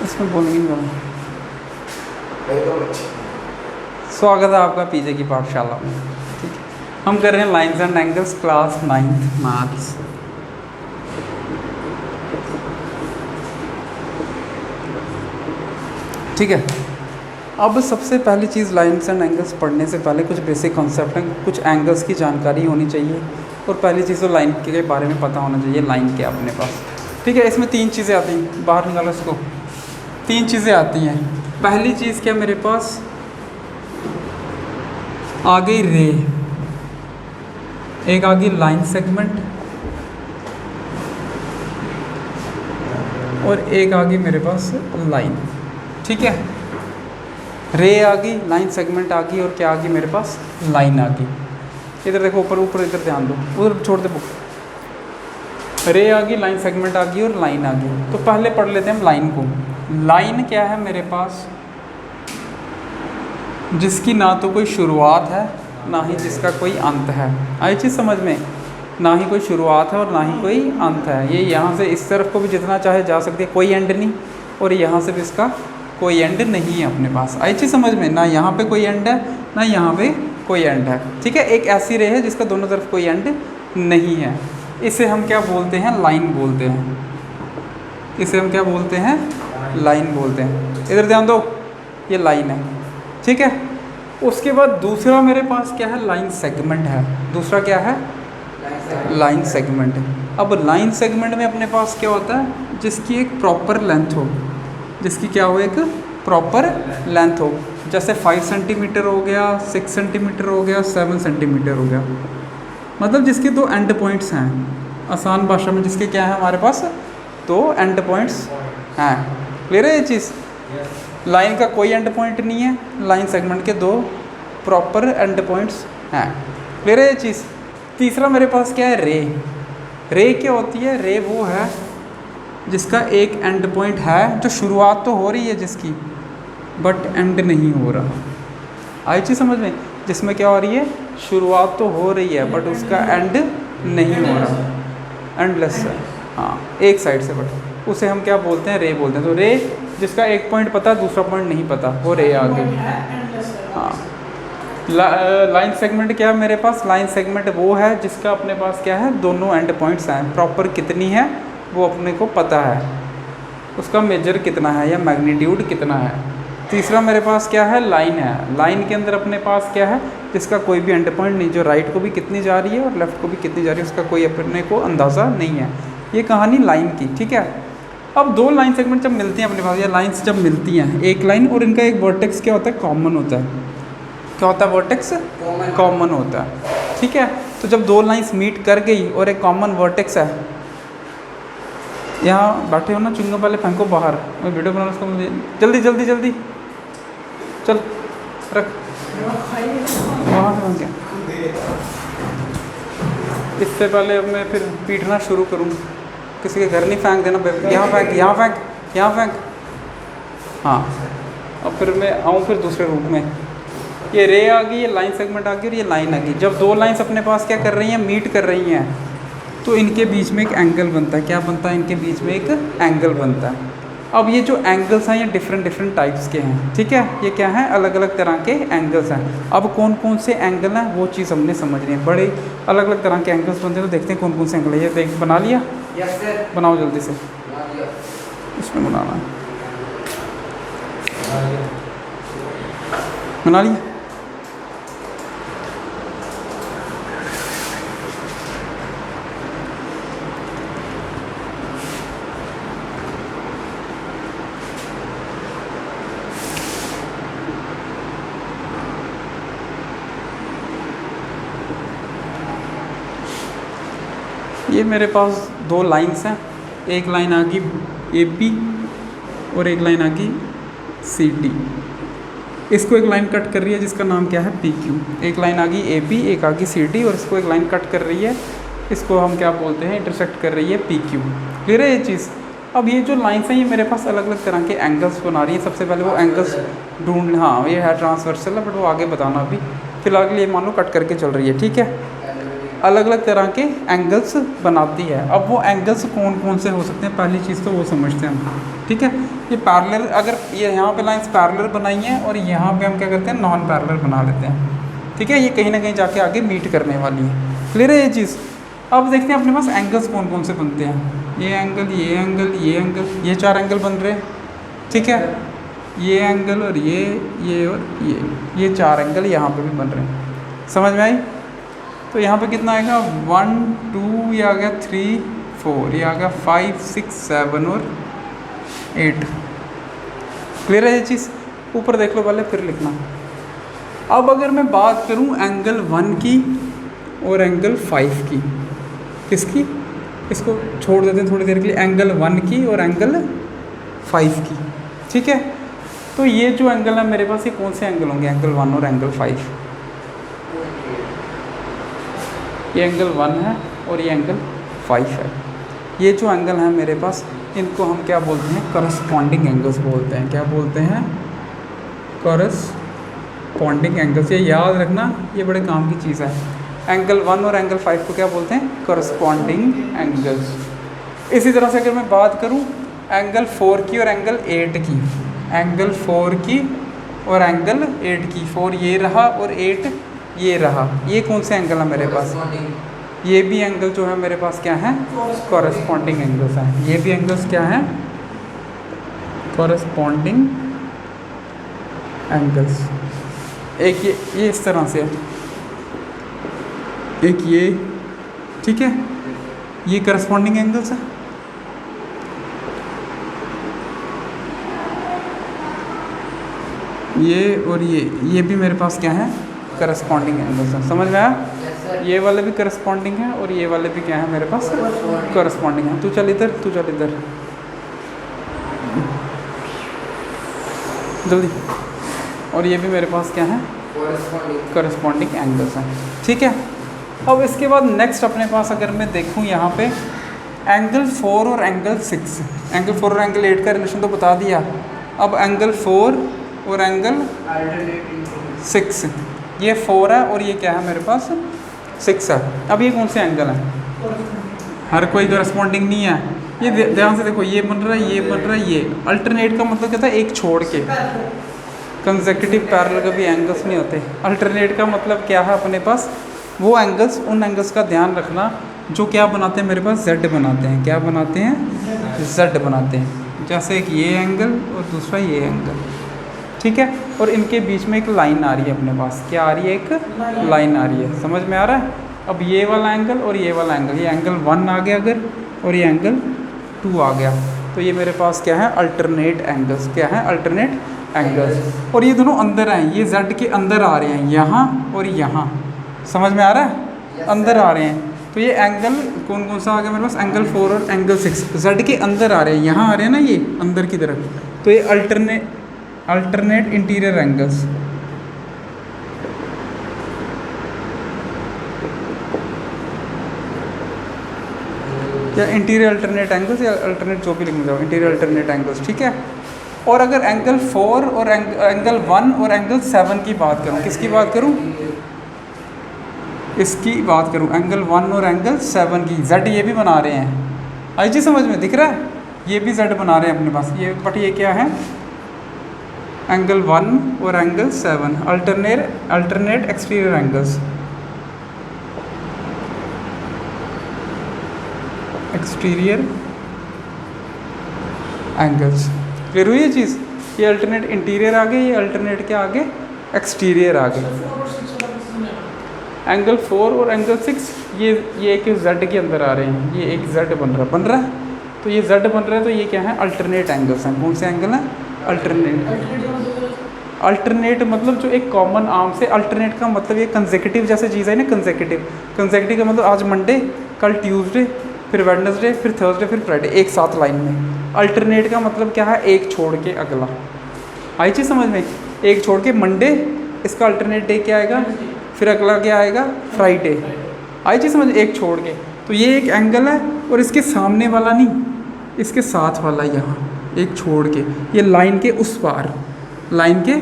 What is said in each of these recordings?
इसमें बोलेंगे नहीं। स्वागत है आपका पीजे की पाठशाला में। ठीक है, हम कर रहे हैं lines and angles class 9th maths. ठीक है, अब सबसे पहली चीज़ लाइंस एंड एंगल्स पढ़ने से पहले कुछ बेसिक कॉन्सेप्ट हैं, कुछ एंगल्स की जानकारी होनी चाहिए और पहली चीज़ तो लाइन के बारे में पता होना चाहिए, लाइन क्या अपने पास। ठीक है, इसमें 3 चीज़ें आती हैं, बाहर निकालो इसको। 3 चीज़ें आती हैं। पहली चीज़ क्या मेरे पास आ गई रे, एक आ गई लाइन सेगमेंट और एक आ गई मेरे पास लाइन। ठीक है, रे आ गई, लाइन सेगमेंट आ गई और क्या आ गई मेरे पास लाइन आ गई। इधर देखो, ऊपर ऊपर इधर ध्यान दो, उधर छोड़ दे बुक। रे आ गई, लाइन सेगमेंट आ गई और लाइन आ गई। तो पहले पढ़ लेते हैं हम लाइन को। लाइन क्या है मेरे पास, जिसकी ना तो कोई शुरुआत है ना ही जिसका कोई अंत है। आई चीज़ समझ में, ना ही कोई शुरुआत है और ना ही कोई अंत है। ये यहाँ से इस तरफ को भी जितना चाहे जा सकती है, कोई एंड नहीं, और यहाँ से भी इसका कोई एंड नहीं है अपने पास। आई चीज़ समझ में, ना यहाँ पे कोई एंड है ना यहाँ पे कोई एंड है। ठीक है, एक ऐसी रे है जिसका दोनों तरफ कोई एंड नहीं है। इसे हम क्या बोलते हैं, लाइन बोलते हैं। इसे हम क्या बोलते हैं, लाइन बोलते हैं। इधर ध्यान दो, ये लाइन है। ठीक है, उसके बाद दूसरा मेरे पास क्या है, लाइन सेगमेंट है। दूसरा क्या है, लाइन सेगमेंट। अब लाइन सेगमेंट में अपने पास क्या होता है, जिसकी एक प्रॉपर लेंथ हो, जिसकी क्या हो, एक प्रॉपर लेंथ हो। जैसे 5 सेंटीमीटर हो गया, 6 सेंटीमीटर हो गया, 7 सेंटीमीटर हो गया। मतलब जिसके 2 एंड पॉइंट्स हैं, आसान भाषा में जिसके क्या है हमारे पास 2 एंड पॉइंट्स हैं। क्लियर है ये चीज़। लाइन का कोई एंड पॉइंट नहीं है, लाइन सेगमेंट के 2 प्रॉपर एंड पॉइंट्स हैं। क्लियर है ये चीज़। तीसरा मेरे पास क्या है, रे। रे क्या होती है, रे वो है जिसका एक एंड पॉइंट है, जो शुरुआत तो हो रही है जिसकी, बट एंड नहीं हो रहा। आई चीज़ समझ में, जिसमें क्या हो रही है, शुरुआत तो हो रही है बट उसका एंड नहीं हो रहा, एंडलेस है। हाँ, एक साइड से, बट उसे हम क्या बोलते हैं, रे बोलते हैं। तो रे जिसका एक पॉइंट पता है दूसरा पॉइंट नहीं पता, वो रे आ गई। हाँ, लाइन सेगमेंट क्या है मेरे पास, लाइन सेगमेंट वो है जिसका अपने पास क्या है, दोनों एंड पॉइंट्स हैं, प्रॉपर कितनी है वो अपने को पता है, उसका मेजर कितना है या मैग्नीट्यूड कितना है। तीसरा मेरे पास क्या है, लाइन है। लाइन के अंदर अपने पास क्या है, जिसका कोई भी एंड पॉइंट नहीं, जो राइट को भी कितनी जा रही है और लेफ्ट को भी कितनी जा रही है, उसका कोई अपने को अंदाज़ा नहीं है। ये कहानी लाइन की। ठीक है, अब 2 लाइन सेगमेंट जब मिलती हैं अपने पास, या लाइन्स जब मिलती हैं, एक लाइन और इनका एक वर्टेक्स क्या होता है, कॉमन होता है। क्या होता है, वर्टेक्स कॉमन होता है। ठीक है, तो जब 2 लाइन्स मीट कर गई और एक कॉमन वर्टेक्स है, यहाँ बैठे हो ना, चुंगम पहले फेंको बाहर, मैं वीडियो बनाना उसको, जल्दी जल्दी जल्दी चल रख वहाँ से क्या। इससे पहले अब मैं फिर पीटना शुरू करूँ, किसी के घर नहीं फेंक देना, यहाँ फेंक, यहाँ फेंक, यहाँ फेंक। हाँ, अब फिर मैं आऊँ फिर दूसरे रूप में। ये रे आ गई, ये लाइन सेगमेंट आ गई और ये लाइन आ गई। जब 2 लाइन्स अपने पास क्या कर रही हैं, मीट कर रही हैं, तो इनके बीच में एक एंगल बनता है। क्या बनता है, इनके बीच में एक एंगल बनता है। अब ये जो एंगल्स हैं ये डिफरेंट टाइप्स के हैं। ठीक है, ये क्या है, अलग अलग तरह के एंगल्स हैं। अब कौन कौन से एंगल हैं वो चीज़ हमने समझनी है। बड़े अलग अलग तरह के एंगल्स बनते हैं, तो देखते हैं कौन कौन से एंगल है। ये देख, बना लिया, बनाओ जल्दी से, इसमें बनाना है, बना लिया। ये मेरे पास 2 लाइन्स हैं, एक लाइन आ गई AB और एक लाइन आ गई CD। इसको एक लाइन कट कर रही है जिसका नाम क्या है, PQ। एक लाइन आ गई AB, एक आ गई CD, और इसको एक लाइन कट कर रही है, इसको हम क्या बोलते हैं, इंटरसेक्ट कर रही है, PQ। क्लियर है ये चीज़। अब ये जो लाइन्स हैं ये मेरे पास अलग अलग तरह के एंगल्स बना रही हैं। सबसे पहले वो एंगल्स ढूंढ, हाँ ये है ट्रांसवर्सल है, बट वो आगे बताना अभी। फिलहाल के लिए मान लो कट करके चल रही है। ठीक है, अलग अलग तरह के एंगल्स बनाती है। अब वो एंगल्स कौन कौन से हो सकते हैं, पहली चीज़ तो वो समझते हैं हम, ठीक है। ये पैरेलल, अगर ये यहाँ पे लाइंस पैरेलल बनाई हैं और यहाँ पे हम क्या करते हैं, नॉन पैरेलल बना लेते हैं, ठीक है। ये कहीं ना कहीं जाके आगे मीट करने वाली है। क्लियर है ये चीज़। अब देखते हैं अपने पास एंगल्स कौन कौन से बनते हैं। ये एंगल, ये एंगल, ये एंगल, ये 4 एंगल बन रहे हैं, ठीक है। ये एंगल और ये और ये 4 एंगल यहाँ पे भी बन रहे हैं। समझ में आई। तो यहाँ पे कितना आएगा, 1 2, ये आ गया 3 4, ये आ गया 5 6 7 और 8। क्लियर है ये चीज़। ऊपर देख लो पहले, फिर लिखना। अब अगर मैं बात करूँ एंगल 1 की और एंगल 5 की, किसकी, इसको छोड़ देते हैं थोड़ी देर के लिए, एंगल 1 की और एंगल 5 की, ठीक है। तो ये जो एंगल है मेरे पास, ये कौन से एंगल होंगे, एंगल 1 और एंगल 5। ये एंगल 1 है और ये एंगल 5 है। ये जो एंगल है मेरे पास, इनको हम क्या बोलते हैं, करस्पॉन्डिंग एंगल्स बोलते हैं। क्या बोलते हैं, करस्पॉन्डिंग एंगल्स। ये याद रखना, ये बड़े काम की चीज़ है। एंगल 1 और एंगल 5 को क्या बोलते हैं, करस्पॉन्डिंग एंगल्स। इसी तरह से अगर मैं बात करूँ एंगल 4 की और एंगल 8 की, एंगल 4 की और एंगल 8 की, 4 ये रहा और 8 ये रहा, ये कौन से एंगल है मेरे पास, ये भी एंगल जो है मेरे पास क्या है, कॉरस्पॉन्डिंग एंगल्स हैं। ये भी एंगल्स क्या हैं, कॉरस्पॉन्डिंग एंगल्स। एक ये इस तरह से, एक ये, ठीक है, ये कॉरस्पॉन्डिंग एंगल्स है। ये और ये भी मेरे पास क्या है, करस्पॉन्डिंग एंगल्स हैं। समझ में आया। ये वाले भी करस्पॉन्डिंग है और ये वाले भी क्या है मेरे पास, करस्पॉन्डिंग है। तू चल इधर, तू चल इधर जल्दी। और ये भी मेरे पास क्या है, करस्पॉन्डिंग एंगल्स हैं, ठीक है। अब इसके बाद नेक्स्ट अपने पास अगर मैं देखूँ यहाँ पे एंगल 4 और एंगल 6, एंगल 4 और एंगल 8 का रिलेशन तो बता दिया। अब एंगल 4 और एंगल 6, ये 4 है और ये क्या है मेरे पास, 6 है। अब ये कौन से एंगल हैं, हर कोई करस्पॉन्डिंग नहीं है। ये ध्यान से देखो, ये बन रहा है, ये बन रहा है, ये अल्टरनेट का मतलब क्या था, एक छोड़ के। कंसेक्यूटिव पैरेलल कभी एंगल्स नहीं होते। अल्टरनेट का मतलब क्या है अपने पास, वो एंगल्स, उन एंगल्स का ध्यान रखना जो क्या बनाते हैं मेरे पास, जेड बनाते हैं। क्या बनाते हैं, जेड बनाते हैं। जैसे एक ये एंगल और दूसरा ये एंगल, ठीक है। और इनके बीच में एक लाइन आ रही है अपने पास, क्या आ रही है, एक लाइन आ रही है। समझ में आ रहा है। अब ये वाला एंगल और ये वाला एंगल, ये एंगल 1 आ गया अगर, और ये एंगल 2 आ गया, तो ये मेरे पास क्या है, अल्टरनेट एंगल्स। क्या है, अल्टरनेट एंगल्स। और ये दोनों अंदर आए, ये जेड के अंदर आ रहे हैं, यहाँ और यहाँ। समझ में आ रहा है, अंदर आ रहे हैं। तो ये एंगल कौन कौन सा आ गया मेरे पास, एंगल 4 और एंगल 6 जेड के अंदर आ रहे हैं, यहाँ आ रहे हैं ना, ये अंदर की तरफ। तो ये अल्टरनेट इंटीरियर एंगल्स। या इंटीरियर अल्टरनेट एंगल्स, या अल्टरनेट जो भी लिखना चाहो, इंटीरियर अल्टरनेट एंगल्स, ठीक है। और अगर एंगल 4 और एंगल 1 और एंगल 7 की बात करूँ, किसकी बात करूँ, इसकी बात करूँ, एंगल 1 और एंगल 7 की, जेड ये भी बना रहे हैं। आई जी समझ में, दिख रहा है, ये भी जेड बना रहे हैं अपने पास ये। बट ये क्या है, एंगल 1 और angle 7, alternate exterior angles, exterior angles. फिर हुई ये चीज़, ये अल्टरनेट इंटीरियर आ गए, ये अल्टरनेट क्या आगे, एक्सटीरियर आ गए। एंगल 4 और एंगल 6 ये एक जेड के अंदर आ रहे हैं, ये एक जेड बन रहा है। तो ये जेड बन रहा है, तो ये क्या है, अल्टरनेट एंगल्स हैं। कौन से एंगल हैं, अल्टरनेट मतलब जो एक कॉमन आर्म से, अल्टरनेट का मतलब ये कंसेक्यूटिव जैसे चीज़ है ना, कंसेक्यूटिव का मतलब आज मंडे, कल ट्यूसडे, फिर वेडनेसडे, फिर थर्सडे, फिर फ्राइडे, एक साथ लाइन में। अल्टरनेट का मतलब क्या है, एक छोड़ के अगला। आई चीज़ समझ में, एक छोड़ के मंडे, इसका अल्टरनेट डे क्या आएगा, फिर अगला क्या आएगा, फ्राइडे। आई चीज़ समझ, एक छोड़ के। तो ये एक एंगल है, और इसके सामने वाला नहीं, इसके साथ वाला यहाँ एक छोड़ के, ये लाइन के उस पार, लाइन के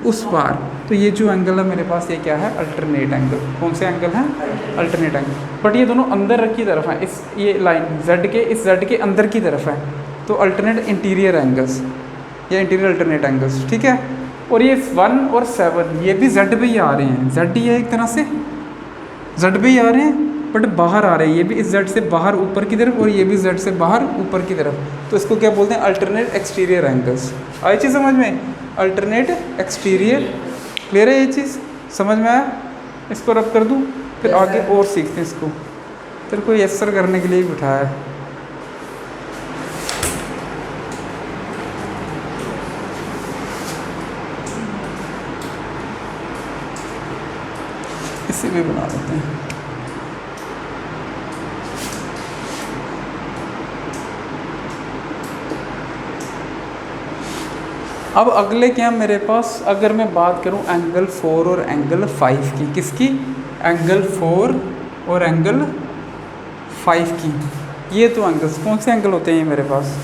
उस पार। तो ये जो एंगल है मेरे पास ये क्या है, अल्टरनेट एंगल। कौन से एंगल हैं, अल्टरनेट एंगल। बट ये दोनों अंदर की तरफ हैं, इस ये लाइन z के इस z के अंदर की तरफ है, तो अल्टरनेट इंटीरियर एंगल्स या इंटीरियर अल्टरनेट एंगल्स, ठीक है। और ये 1 और 7 ये भी z पे ही आ रहे हैं, z ही है एक तरह से, z पे ही आ रहे हैं बट बाहर आ रहे हैं, ये भी इस z से बाहर ऊपर की तरफ और ये भी z से बाहर ऊपर की तरफ, तो इसको क्या बोलते हैं, अल्टरनेट एक्सटीरियर एंगल्स। आई चीज़ समझ में, अल्टरनेट एक्सटीरियर। क्लियर है ये चीज़, समझ में आया। इसको रब कर दूँ, फिर आगे और सीखते हैं इसको। तेरे को यस्सर करने के लिए भी बिठाया है। इसे भी बना लेते हैं। अब अगले क्या मेरे पास, अगर मैं बात करूं एंगल 4 और एंगल 5 की, किसकी, एंगल 4 और एंगल 5 की। ये तो एंगल्स कौन से एंगल होते हैं ये मेरे पास,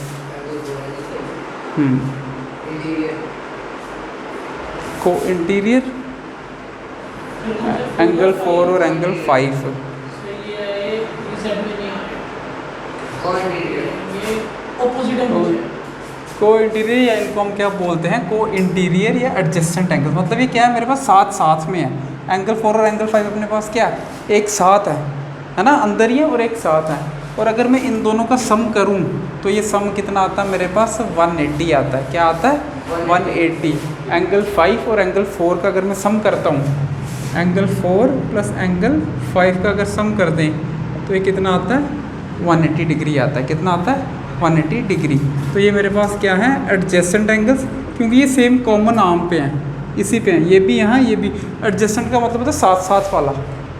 को इंटीरियर एंगल 4 और एंगल 5। को इंटीरियर या इनको हम क्या बोलते हैं, को इंटीरियर या एडजेसेंट एंगल। मतलब ये क्या है मेरे पास, साथ साथ में है। एंगल 4 और एंगल 5 अपने पास क्या एक साथ है ना, अंदर ही है और एक साथ है। और अगर मैं इन दोनों का सम करूं तो ये सम कितना आता है मेरे पास, 180 आता है। क्या आता है, 180। एंगल 5 और एंगल 4 का अगर मैं सम करता हूँ, एंगल 4 प्लस एंगल 5 का अगर सम कर दें तो ये कितना आता है, 180 डिग्री आता है। कितना आता है, 180 डिग्री। तो ये मेरे पास क्या है, एडजेसेंट एंगल्स, क्योंकि ये सेम कॉमन आर्म पे हैं, इसी पे हैं, ये भी यहाँ ये भी। एडजेसेंट का मतलब होता है साथ साथ वाला।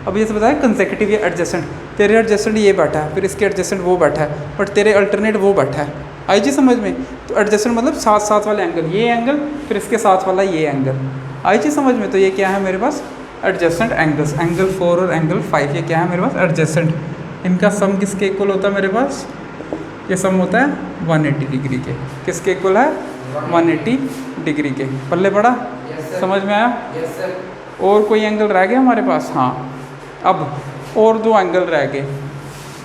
अब ये से बताया कंसेक्यूटिव या एडजेसेंट, तेरे एडजेसेंट ये बैठा है, फिर इसके एडजेसेंट वो बैठा है, बट तेरे अल्टरनेट वो बैठा है। आई जी समझ में। तो एडजेसेंट मतलब साथ साथ वाले एंगल, ये एंगल फिर इसके साथ वाला ये एंगल। आई जी समझ में। तो ये क्या है मेरे पास, एडजेसेंट एंगल्स। एंगल 4 और एंगल 5 ये क्या है मेरे पास, एडजेसेंट। इनका सम किसके इक्वल होता है मेरे पास, ये सम होता है 180 डिग्री के। किसके इक्वल है, 180 डिग्री के। पल्ले पड़ा, समझ में आया। और कोई एंगल रह गया हमारे पास, हाँ। अब और 2 एंगल रह गए।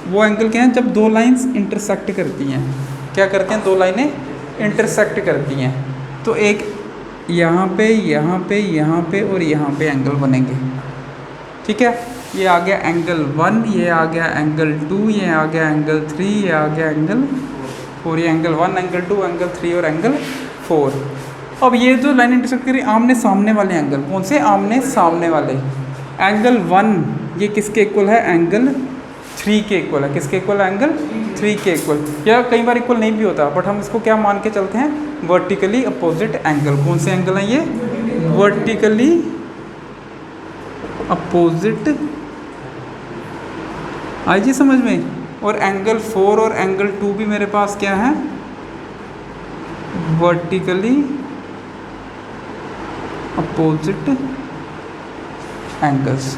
वो एंगल क्या हैं, जब 2 लाइंस इंटरसेक्ट करती हैं। क्या करते हैं, 2 लाइनें इंटरसेक्ट करती हैं, तो एक यहाँ पे यहाँ पे यहाँ पे और यहाँ पे एंगल बनेंगे, ठीक है। ये आ गया एंगल 1, ये आ गया एंगल 2, ये आ गया एंगल 3, ये आ गया एंगल 4। ये एंगल 1, एंगल 2, एंगल 3 और एंगल 4। अब ये जो लाइन इंटरसेक्ट करी, आमने सामने वाले एंगल। कौन से, आमने सामने वाले। एंगल 1 ये किसके इक्वल है, एंगल 3 के इक्वल है। किसके इक्वल है, एंगल 3 के इक्वल। या कई बार इक्वल नहीं भी होता, बट हम इसको क्या मान के चलते हैं, वर्टिकली अपोजिट एंगल। कौन से एंगल हैं ये, वर्टिकली अपोजिट। आई जी समझ में। और एंगल 4 और एंगल 2 भी मेरे पास क्या है, वर्टिकली अपोजिट एंगल्स।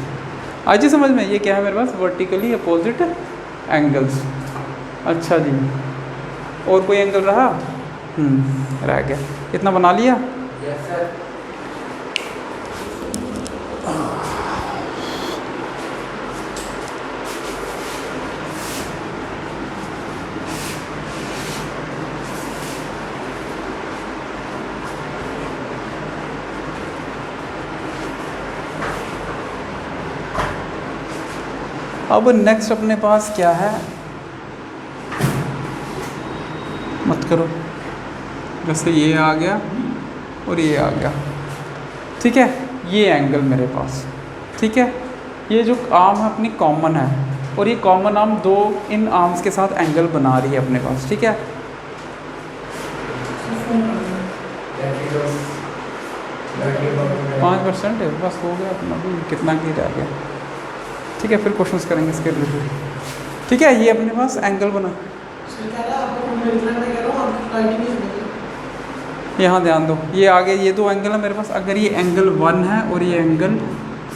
आई जी समझ में। ये क्या है मेरे पास, वर्टिकली अपोजिट एंगल्स। अच्छा जी, और कोई एंगल रहा, रह गया। इतना बना लिया। Yes sir. अब नेक्स्ट अपने पास क्या है, मत करो, जैसे ये आ गया और ये आ गया, ठीक है। ये एंगल मेरे पास, ठीक है। ये जो आर्म है अपनी कॉमन है, और ये कॉमन आर्म 2 इन आर्म्स के साथ एंगल बना रही है अपने पास, ठीक है। 5% बस हो गया अपना भी, कितना की रह गया, ठीक है। फिर क्वेश्चंस करेंगे इसके रिलेटेड, ठीक है। ये अपने पास एंगल बना। यहाँ ध्यान दो, ये आगे ये 2 एंगल है मेरे पास। अगर ये एंगल 1 है और ये एंगल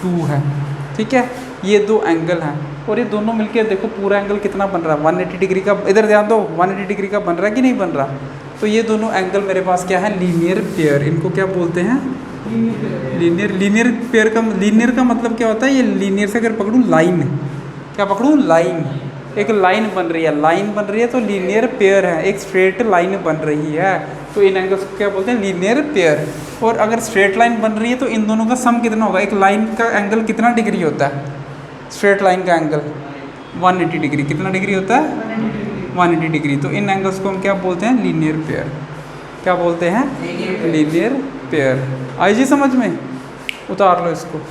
2 है, ठीक है। ये 2 एंगल हैं और ये दोनों मिलके देखो पूरा एंगल कितना बन रहा है, 180 डिग्री का। इधर ध्यान दो, 180 डिग्री का बन रहा है कि नहीं बन रहा। तो ये दोनों एंगल मेरे पास क्या है, लीनियर पेयर। इनको क्या बोलते हैं, लीनियर लीनियर पेयर का लीनियर का मतलब क्या होता है? ये लीनियर से अगर पकड़ूँ लाइन, क्या पकड़ूँ? लाइन, एक लाइन बन रही है, लाइन बन रही है तो लीनियर पेयर है, एक स्ट्रेट लाइन बन रही है, तो इन एंगल्स को क्या बोलते हैं? Linear pair. और अगर स्ट्रेट लाइन बन रही है तो इन दोनों का सम कितना होगा? एक लाइन का एंगल कितना डिग्री होता है? स्ट्रेट लाइन का एंगल 180 डिग्री। कितना डिग्री होता है? 180 डिग्री। तो इन एंगल्स को हम क्या बोलते हैं? Linear pair. क्या बोलते हैं? Linear pair. आई जी समझ में? उतार लो इसको।